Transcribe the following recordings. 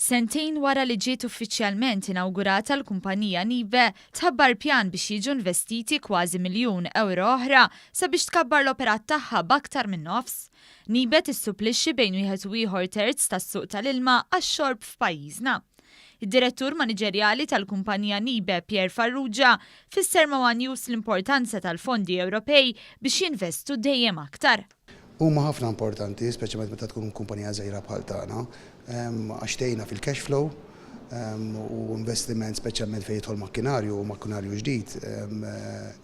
Sentejn wara li ġiet uffiċjalment inawgurata l-kumpanija Nibe tħabbar pjan biex jiġu investiti kważi miljun ewro oħra sabiex tkabbar l-operat tagħha b'aktar minn nofs. Nibe tissupplixxi bejn wieħed u ieħor terz tas-suq tal-ilma għax-xorb f'pajjiżna. Id-direttur maniġerjali tal-kumpanija Nibe, Farrugia, fisser ma' News l-importanza tal-fondi Ewropej biex jinvestu dejjem aktar. Huma ħafna importanti, speċjalment meta tkun kumpanija żgħira bħal tagħna, għax tgħinna fil-cash flow u investiment speċjalment fejn jidħol makkinarju ġdid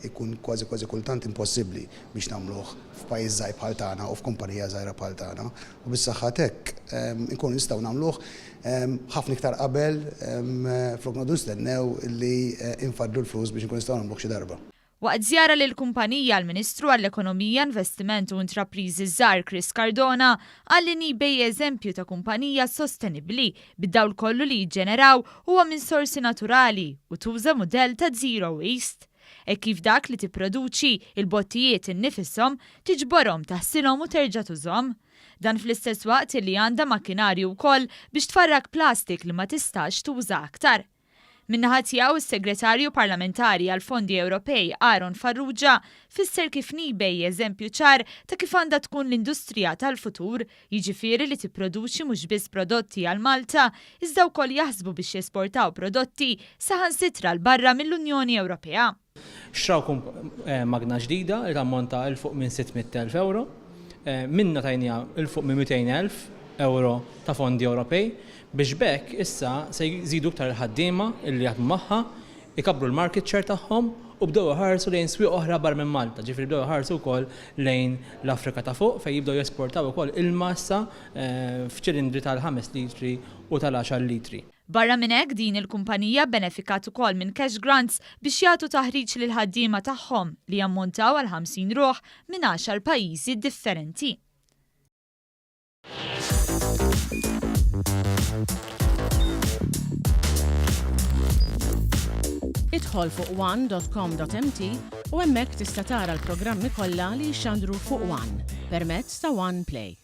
ikun kważi kultant impossibbli biex nagħmluh f'pajjiż żgħir bħal tagħna u f'kumpanija żgħira bħal tagħna. U bis-saħħa hekk inkunu nistgħu nagħmluh ħafna iktar qabel flok noqgħdu nistennew li infadlu l-flus biex inkunu nistgħu nagħmluh xi darba. Waqt żjara lill-kumpanija l-Ministru għall-Ekonomija, l-Investu u l-intrapriżi ż-żgħar Cardona għalli Nibe eżempju ta' kumpanija sostenibbli bid-dawl kollu li jiġġeneraw huwa minn sorsi naturali u tuża mudell ta' zero waste. E kif dak li tipproduċi il-bottijiet innifisom tiġborhom taħsilhom u terġa' tużhom. Dan fl-istess waqt li għandha makkinarju wkoll biex tfarrak plastik li ma tistax tuża aktar. Min-naħa tiegħu s-segretarju parlamentari għall-Fondi Ewropej Farrugia fisser kif Nibe eżempju ċar ta' kif għandha tkun l-industrija tal-futur, jiġifieri li tipproduċi mhux biss prodotti għal Malta, iżda wkoll jaħsbu biex jesportaw prodotti saħansitra l barra mill-Unjoni Ewropea. Xtraw magna ġdida li tammonta il fuq minn 600,000 euro, minna tajnija il fuq minn 200,000 euro ta' fondi Ewropej, biex bekk issa se jżidu aktar il-ħaddiema illi jaħdmu magħha, ikabbru l-market share tagħhom u bdew iħarsu lejn swieq oħra barra minn Malta, ġifieri bdew iħarsu wkoll lejn l-Afrika ta' fuq fejn jibdew jesportaw ukoll il-massa f'ċilindri tal-5 litri u tal-10 litri. Barra minn hekk din il-kumpanija benefikat ukoll minn cash grants biex jagħtu taħriġ lil ħaddiema tagħhom li jammontaw għal 50 ruħ minn 10 pajjiżi differenti. Idħol fuq one.com.mt u hemmhekk tista' tara l-programmi kollha li jxandru fuq One permezz ta' One Play.